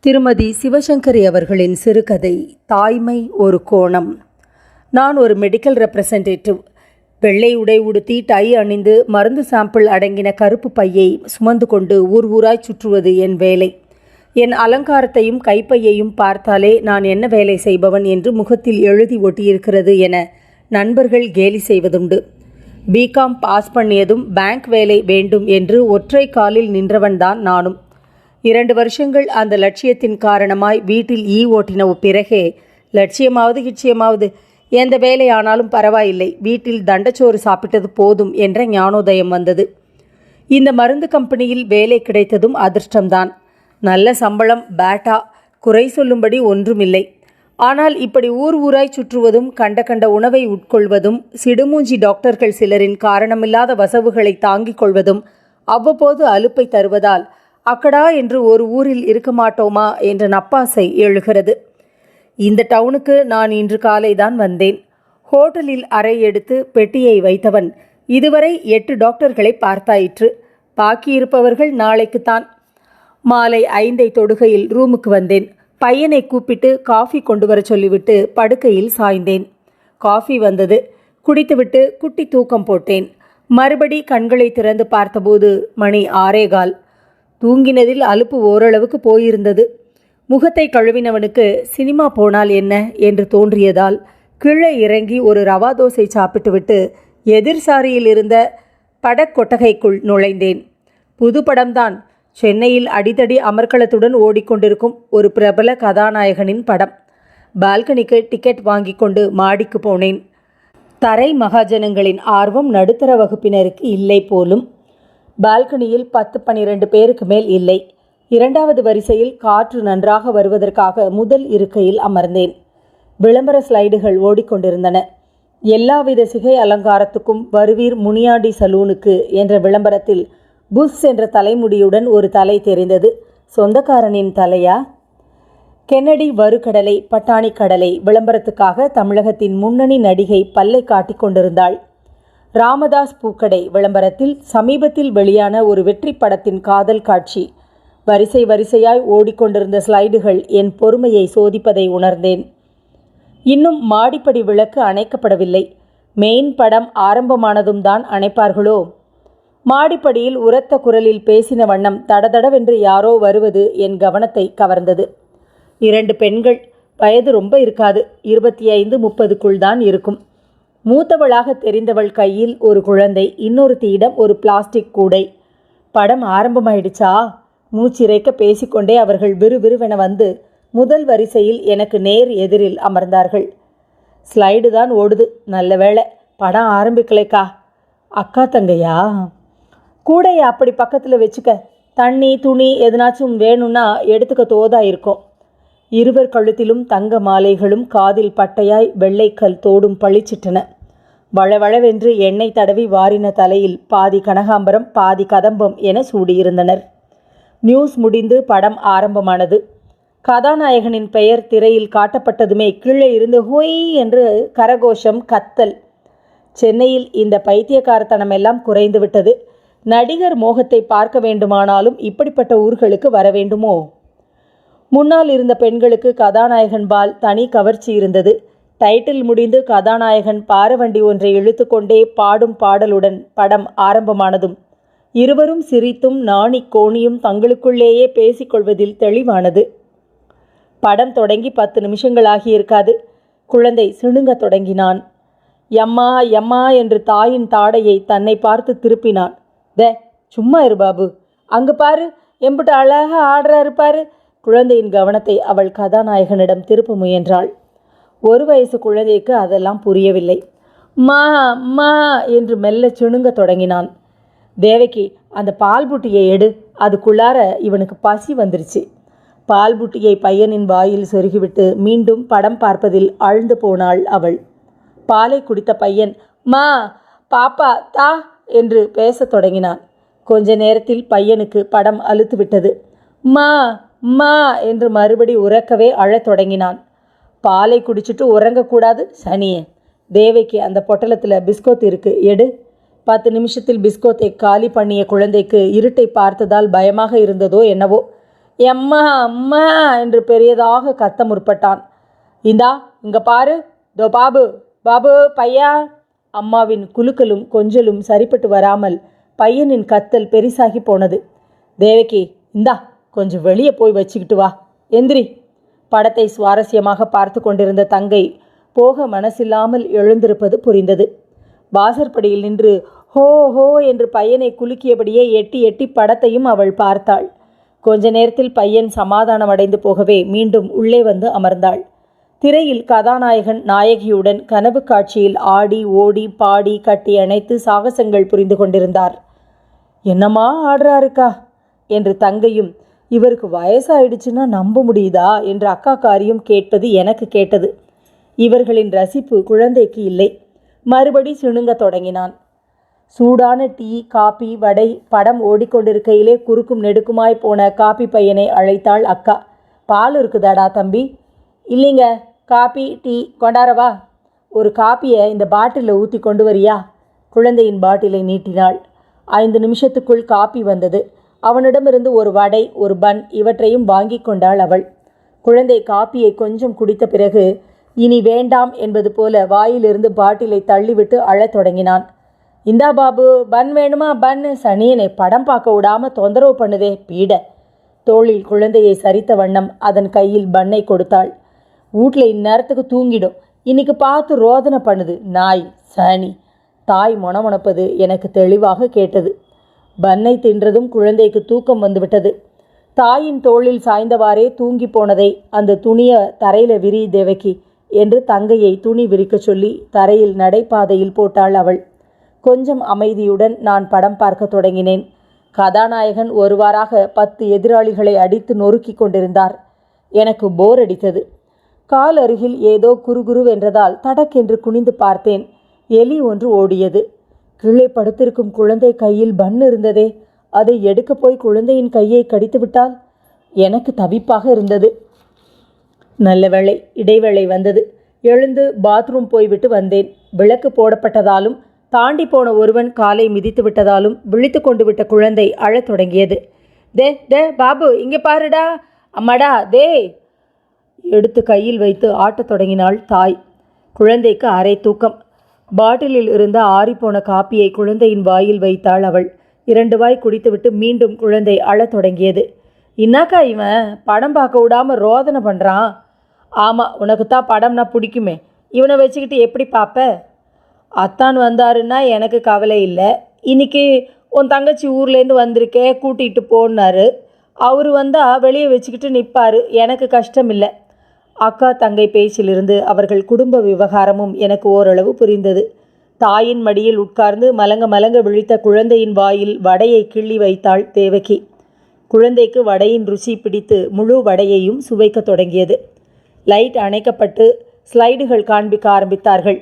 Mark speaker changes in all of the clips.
Speaker 1: திருமதி சிவசங்கரி அவர்களின் சிறுகதை தாய்மை ஒரு கோணம். நான் ஒரு மெடிக்கல் ரெப்ரசன்டேட்டிவ். வெள்ளை உடை உடுத்தி டை அணிந்து மருந்து சாம்பிள் அடங்கின கருப்பு பையை சுமந்து கொண்டு ஊர் ஊராய் சுற்றுவது என் வேலை. என் அலங்காரத்தையும் கைப்பையையும் பார்த்தாலே நான் என்ன வேலை செய்பவன் என்று முகத்தில் எழுதி ஒட்டியிருக்கிறது என நண்பர்கள் கேலி செய்வதுண்டு. பிகாம் பாஸ் பண்ணியதும் பேங்க் வேலை வேண்டும் என்று ஒற்றை காலில் நின்றவன்தான் நானும். 2 வருஷங்கள் அந்த லட்சியத்தின் காரணமாய் வீட்டில் ஓட்டின பிறகே லட்சியமாவது எந்த வேலையானாலும் பரவாயில்லை, வீட்டில் தண்டச்சோறு சாப்பிட்டது போதும் என்ற ஞானோதயம் வந்தது. இந்த மருந்து கம்பெனியில் வேலை கிடைத்ததும் அதிர்ஷ்டம்தான். நல்ல சம்பளம், பேட்டா, குறை சொல்லும்படி ஒன்றுமில்லை. ஆனால் இப்படி ஊர் ஊராய் சுற்றுவதும் கண்ட உணவை உட்கொள்வதும் சிடுமூஞ்சி டாக்டர்கள் சிலரின் காரணமில்லாத வசவுகளை தாங்கிக் கொள்வதும் அவ்வப்போது அலுப்பை தருவதால் அக்கடா என்று ஒரு ஊரில் இருக்க மாட்டோமா என்ற நப்பாசை எழுகிறது. இந்த டவுனுக்கு நான் இன்று காலை தான் வந்தேன். ஹோட்டலில் அறை எடுத்து பெட்டியை வைத்தவன் இதுவரை 8 டாக்டர்களை பார்த்தாயிற்று. பாக்கியிருப்பவர்கள் நாளைக்குத்தான். மாலை 5 தொடுகையில் ரூமுக்கு வந்தேன். பையனை கூப்பிட்டு காஃபி கொண்டு வர சொல்லிவிட்டு படுக்கையில் சாய்ந்தேன். காஃபி வந்தது. குடித்துவிட்டு குட்டி தூக்கம் போட்டேன். மறுபடி கண்களை திறந்து பார்த்தபோது மணி 6:15. தூங்கினதில் அலுப்பு ஓரளவுக்கு போயிருந்தது. முகத்தை கழுவினவனுக்கு சினிமா போனால் என்ன என்று தோன்றியதால் கீழே இறங்கி ஒரு ரவா தோசை சாப்பிட்டுவிட்டு எதிர் சாரியில் இருந்த படக்கொட்டகைக்குள் நுழைந்தேன். புது படம்தான். சென்னையில் அடித்தடி அமர்க்களத்துடன் ஓடிக்கொண்டிருக்கும் ஒரு பிரபல கதாநாயகனின் படம். பால்கனிக்கு டிக்கெட் வாங்கி கொண்டு மாடிக்கு போனேன். தரை மகாஜனங்களின் ஆர்வம் நடுத்தர வகுப்பினருக்கு இல்லை போலும். பால்கனியில் 10-12 பேருக்கு மேல் இல்லை. 2வது வரிசையில் காற்று நன்றாக வருவதற்காக முதல் இருக்கையில் அமர்ந்தேன். விளம்பர ஸ்லைடுகள் ஓடிக்கொண்டிருந்தன. எல்லாவித சிகை அலங்காரத்துக்கும் வருவீர் முனியாண்டி சலூனுக்கு என்ற விளம்பரத்தில் புஷ் என்ற தலைமுடியுடன் ஒரு தலை தெரிந்தது. சொந்தக்காரனின் தலையா? கென்னடி வறுகடலை பட்டாணி கடலை விளம்பரத்துக்காக தமிழகத்தின் முன்னணி நடிகை பல்லை காட்டிக் கொண்டிருந்தாள். ராமதாஸ் பூக்கடை விளம்பரத்தில் சமீபத்தில் வெளியான ஒரு வெற்றி படத்தின் காதல் காட்சி. வரிசையாய் ஓடிக்கொண்டிருந்த ஸ்லைடுகள் என் பொறுமையை சோதிப்பதை உணர்ந்தேன். இன்னும் மாடிப்படி விளக்கு அணைக்கப்படவில்லை. மெயின் படம் ஆரம்பமானதும் தான் அணைப்பார்களோ? மாடிப்படியில் உரத்த குரலில் பேசின வண்ணம் தடதடவென்று யாரோ வருவது என் கவனத்தை கவர்ந்தது. 2 பெண்கள். வயது ரொம்ப இருக்காது, 25-30க்குள் தான் இருக்கும். மூத்தவளாக தெரிந்தவள் கையில் ஒரு குழந்தை, இன்னொருத்தியிடம் ஒரு பிளாஸ்டிக் கூடை. படம் ஆரம்பமாயிடுச்சா? மூச்சிறைக்க பேசிக்கொண்டே அவர்கள் விறுவிறுவென வந்து முதல் வரிசையில் எனக்கு நேர் எதிரில் அமர்ந்தார்கள். ஸ்லைடு தான் ஓடுது. நல்ல வேளை, படம் ஆரம்பிக்கலைக்கா. அக்கா தங்கையா? கூடையை அப்படி பக்கத்தில் வச்சுக்க. தண்ணி துணி எதனாச்சும் வேணும்னா எடுத்துக்க தோதா இருக்கும். இருவர் கழுத்திலும் தங்க மாலைகளும் காதில் பட்டையாய் வெள்ளைக்கல் தோடும் பளிச்சிட்டன. வளவளவென்று எண்ணெய் தடவி வாரின தலையில் பாதி கனகாம்பரம் பாதி கதம்பம் என சூடியிருந்தனர். நியூஸ் முடிந்து படம் ஆரம்பமானது. கதாநாயகனின் பெயர் திரையில் காட்டப்பட்டதுமே கீழே இருந்து ஹொய் என்று கரகோஷம், கத்தல். சென்னையில் இந்த பைத்தியக்காரத்தனமெல்லாம் குறைந்துவிட்டது. நடிகர் மோகத்தை பார்க்க வேண்டுமானாலும் இப்படிப்பட்ட ஊர்களுக்கு வர வேண்டுமோ? முன்னால் இருந்த பெண்களுக்கு கதாநாயகன் பால் தனி கவர்ச்சி இருந்தது. டைட்டில் முடிந்து கதாநாயகன் பாரவண்டி ஒன்றை இழுத்து கொண்டே பாடும் பாடலுடன் படம் ஆரம்பமானதும் இருவரும் சிரித்தும் நாணி கோணியும் தங்களுக்குள்ளேயே பேசிக்கொள்வதில் தெளிவானது. படம் தொடங்கி 10 நிமிஷங்களாகியிருக்காது. குழந்தை சிணுங்க தொடங்கினான். எம்மா எம்மா என்று தாயின் தாடையை தன்னை பார்த்து திருப்பினான். சும்மா இரு பாபு, அங்கு பாரு, எம்பிட்டு அழகா ஆடுறாரு பாரு. குழந்தையின் கவனத்தை அவள் கதாநாயகனிடம் திருப்ப முயன்றாள். 1 வயசு குழந்தைக்கு அதெல்லாம் புரியவில்லை. மா மா என்று மெல்ல சிணுங்க தொடங்கினான். தேவகி, அந்த பால் புட்டியை எடு, அதுக்குள்ளார இவனுக்கு பசி வந்துருச்சு. பால் புட்டியை பையனின் வாயில் சொருகிவிட்டு மீண்டும் படம் பார்ப்பதில் ஆழ்ந்து போனாள் அவள். பாலை குடித்த பையன் மா பாப்பா தா என்று பேசத் தொடங்கினான். கொஞ்ச நேரத்தில் பையனுக்கு படம் அலுத்து விட்டது. மா மா என்று மறுபடி உறக்கவே அழத் தொடங்கினான். பாலை குடிச்சிட்டு உறங்கக்கூடாது சனியே. தேவைக்கு அந்த பொட்டலத்தில் பிஸ்கோத் இருக்கு, எடு. 10 நிமிஷத்தில் பிஸ்கோத்தை காலி பண்ணிய குழந்தைக்கு இருட்டை பார்த்ததால் பயமாக இருந்ததோ என்னவோ, எம்மா அம்மா என்று பெரியதாக கத்த முற்பட்டான். இந்தா இங்க பாரு, தோ பாபு, பாபு பையா. அம்மாவின் குலுக்கலும் கொஞ்சலும் சரிப்பட்டு வராமல் பையனின் கத்தல் பெரிசாகி போனது. தேவகி, இந்தா கொஞ்சம் வெளியே போய் வச்சுக்கிட்டு வா, எந்திரி. படத்தை சுவாரஸ்யமாக பார்த்து கொண்டிருந்த தங்கை போக மனசில்லாமல் எழுந்திருப்பது புரிந்தது. வாசற்படியில் நின்று ஹோ ஹோ என்று பையனை குலுக்கியபடியே எட்டி எட்டி படத்தையும் அவள் பார்த்தாள். கொஞ்ச நேரத்தில் பையன் சமாதானம் அடைந்து போகவே மீண்டும் உள்ளே வந்து அமர்ந்தாள். திரையில் கதாநாயகன் நாயகியுடன் கனவு காட்சியில் ஆடி ஓடி பாடி கட்டி அணைத்து சாகசங்கள் புரிந்து கொண்டிருந்தார். என்னம்மா ஆடுறாருக்கா என்று தங்கையும், இவருக்கு வயசாயிடுச்சுன்னா நம்ப முடியுதா என்று அக்காக்காரியும் கேட்பது எனக்கு கேட்டது. இவர்களின் ரசிப்பு குழந்தைக்கு இல்லை. மறுபடி சிணுங்க தொடங்கினான். சூடான டீ, காப்பி, வடை படம் ஓடிக்கொண்டிருக்கையிலே குறுக்கும் நெடுக்குமாய் போன காப்பி பையனை அழைத்தாள் அக்கா. பால் இருக்குதாடா தம்பி? இல்லைங்க, காப்பி டீ கொண்டாரவா? ஒரு காப்பியை இந்த பாட்டிலில் ஊற்றி கொண்டு வரியா? குழந்தையின் பாட்டிலை நீட்டினாள். 5 நிமிஷத்துக்குள் காப்பி வந்தது. அவனிடமிருந்து ஒரு வடை, ஒரு பன் இவற்றையும் வாங்கி கொண்டாள் அவள். குழந்தை காப்பியை கொஞ்சம் குடித்த பிறகு இனி வேண்டாம் என்பது போல வாயிலிருந்து பாட்டிலை தள்ளிவிட்டு அழத் தொடங்கினான். இந்தா பாபு, பன் வேணுமா? பன். சனியனை படம் பார்க்க விடாமல் தொந்தரவு பண்ணுதே பீட. தோளில் குழந்தையை சரித்த வண்ணம் அதன் கையில் பன்னை கொடுத்தாள். வீட்டில் இந்நேரத்துக்கு தூங்கிடும், இன்னைக்கு பார்த்து ரோதனை பண்ணுது நாய் சனி. தாய் மொணமொணப்பது எனக்கு தெளிவாக கேட்டது. பன்னை தின்றதும் குழந்தைக்கு தூக்கம் வந்துவிட்டது. தாயின் தோளில் சாய்ந்தவாறே தூங்கி போனதை, அந்த துணியை தரையில் விரி தேவகி என்று தங்கையை துணி விரிக்க சொல்லி தரையில் நடைபாதையில் போட்டாள் அவள். கொஞ்சம் அமைதியுடன் நான் படம் பார்க்க தொடங்கினேன். கதாநாயகன் ஒருவாறாக 10 எதிராளிகளை அடித்து நொறுக்கி கொண்டிருந்தார். எனக்கு போர் அடித்தது. கால் அருகில் ஏதோ குறுகுருவென்றதால் தடக்கென்று குனிந்து பார்த்தேன். எலி ஒன்று ஓடியது. கீழே படுத்திருக்கும் குழந்தை கையில் பன் இருந்ததே, அதை எடுக்க போய் குழந்தையின் கையை கடித்து விட்டால் எனக்கு தவிப்பாக இருந்தது. நல்ல வேளை இடைவேளை வந்தது. எழுந்து பாத்ரூம் போய்விட்டு வந்தேன். விளக்கு போடப்பட்டதாலும் தாண்டி போன ஒருவன் காலை மிதித்து விட்டதாலும் விழித்து கொண்டு விட்ட குழந்தை அழத் தொடங்கியது. தே தே பாபு, இங்கே பாருடா, அம்மாடா தே. எடுத்து கையில் வைத்து ஆட்டத் தொடங்கினாள் தாய். குழந்தைக்கு அரை தூக்கம். பாட்டிலில் இருந்த ஆறிப்போன காப்பியை குழந்தையின் வாயில் வைத்தாள் அவள். 2 வாய் குடித்துவிட்டு மீண்டும் குழந்தை அழத் தொடங்கியது. இன்னாக்கா இவன் படம் பார்க்க விடாமல் ரோதனை பண்ணுறான்? ஆமாம், உனக்குத்தான் படம்னா பிடிக்குமே, இவனை வச்சுக்கிட்டு எப்படி பார்ப்ப? அத்தான் வந்தாருன்னா எனக்கு கவலை இல்லை. இன்னைக்கு உன் தங்கச்சி ஊர்லேருந்து வந்திருக்கே, கூட்டிகிட்டு போனாரு. அவர் வந்தால் வெளியே வச்சுக்கிட்டு நிற்பார், எனக்கு கஷ்டம் இல்லை. அக்கா தங்கை பேச்சிலிருந்து அவர்கள் குடும்ப விவகாரமும் எனக்கு ஓரளவு புரிந்தது. தாயின் மடியில் உட்கார்ந்து மலங்க மலங்க விழித்த குழந்தையின் வாயில் வடையை கிள்ளி வைத்தாள் தேவகி. குழந்தைக்கு வடையின் ருசி பிடித்து முழு வடையையும் சுவைக்க தொடங்கியது. லைட் அணைக்கப்பட்டு ஸ்லைடுகள் காண்பிக்க ஆரம்பித்தார்கள்.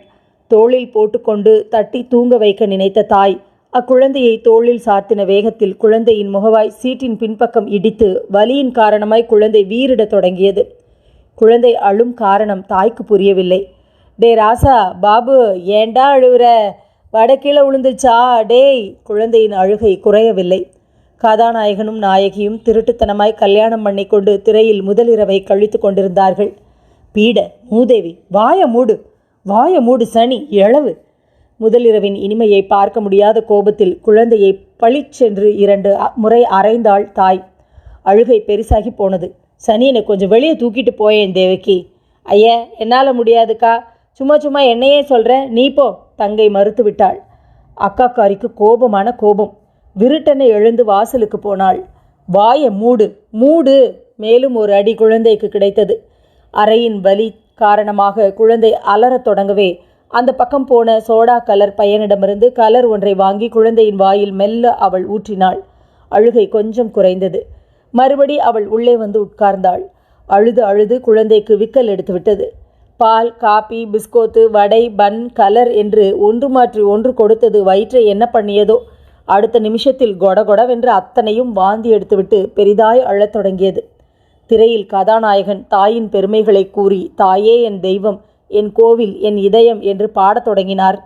Speaker 1: தோளில் போட்டுக்கொண்டு தட்டி தூங்க வைக்க நினைத்த தாய் அக்குழந்தையை தோளில் சாத்தின வேகத்தில் குழந்தையின் முகவாய் சீட்டின் பின்பக்கம் இடித்து வலியின் காரணமாய் குழந்தை வீறிடத் தொடங்கியது. குழந்தை அழும் காரணம் தாய்க்கு புரியவில்லை. டே ராசா, பாபு ஏண்டா அழுவுற? வடை கீழே விழுந்துச்சா டேய்? குழந்தையின் அழுகை குறையவில்லை. கதாநாயகனும் நாயகியும் திருட்டுத்தனமாய் கல்யாணம் பண்ணி கொண்டு திரையில் முதலிரவை கழித்து கொண்டிருந்தார்கள். பீட மூதேவி, வாய மூடு, வாய மூடு சனி எழவு. முதலிரவின் இனிமையை பார்க்க முடியாத கோபத்தில் குழந்தையை பளிச்சென்று 2 முறை அரைந்தாள் தாய். அழுகை பெருசாகி போனது. சனியனை கொஞ்சம் வெளியே தூக்கிட்டு போயேன் தேவகி. ஐயா, என்னால் முடியாதுக்கா, சும்மா சும்மா என்னையே சொல்கிற, நீ போ. தங்கை மறுத்து விட்டாள். அக்காக்காரிக்கு கோபமான கோபம். விருட்டனை எழுந்து வாசலுக்கு போனாள். வாய மூடு, மூடு. மேலும் ஒரு அடி குழந்தைக்கு கிடைத்தது. அறையின் வலி காரணமாக குழந்தை அலறத் தொடங்கவே அந்த பக்கம் போன சோடா கலர் பையனிடமிருந்து கலர் ஒன்றை வாங்கி குழந்தையின் வாயில் மெல்ல அவள் ஊற்றினாள். அழுகை கொஞ்சம் குறைந்தது. மறுபடி அவள் உள்ளே வந்து உட்கார்ந்தாள். அழுது அழுது குழந்தைக்கு விக்கல் எடுத்துவிட்டது. பால், காப்பி, பிஸ்கோத்து, வடை, பன், கலர் என்று ஒன்று மாற்றி ஒன்று கொடுத்தது வயிற்றை என்ன பண்ணியதோ. அடுத்த நிமிஷத்தில் கொடகொடவென்று அத்தனையும் வாந்தி எடுத்துவிட்டு பெரிதாய் அழத் தொடங்கியது. திரையில் கதாநாயகன் தாயின் பெருமைகளை கூறி, தாயே என் தெய்வம், என் கோவில், என் இதயம் என்று பாடத் தொடங்கினார்.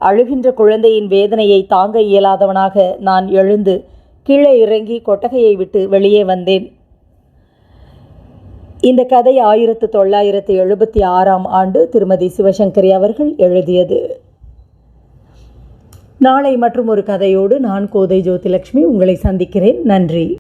Speaker 1: அழுகின்ற குழந்தையின் வேதனையை தாங்க இயலாதவனாக நான் எழுந்து கீழே இறங்கி கொட்டகையை விட்டு வெளியே வந்தேன். இந்த கதை 1976ஆம் ஆண்டு திருமதி சிவசங்கரி அவர்கள் எழுதியது. நாளை மற்றும் ஒரு கதையோடு நான் கோதை ஜோதிலட்சுமி உங்களை சந்திக்கிறேன். நன்றி.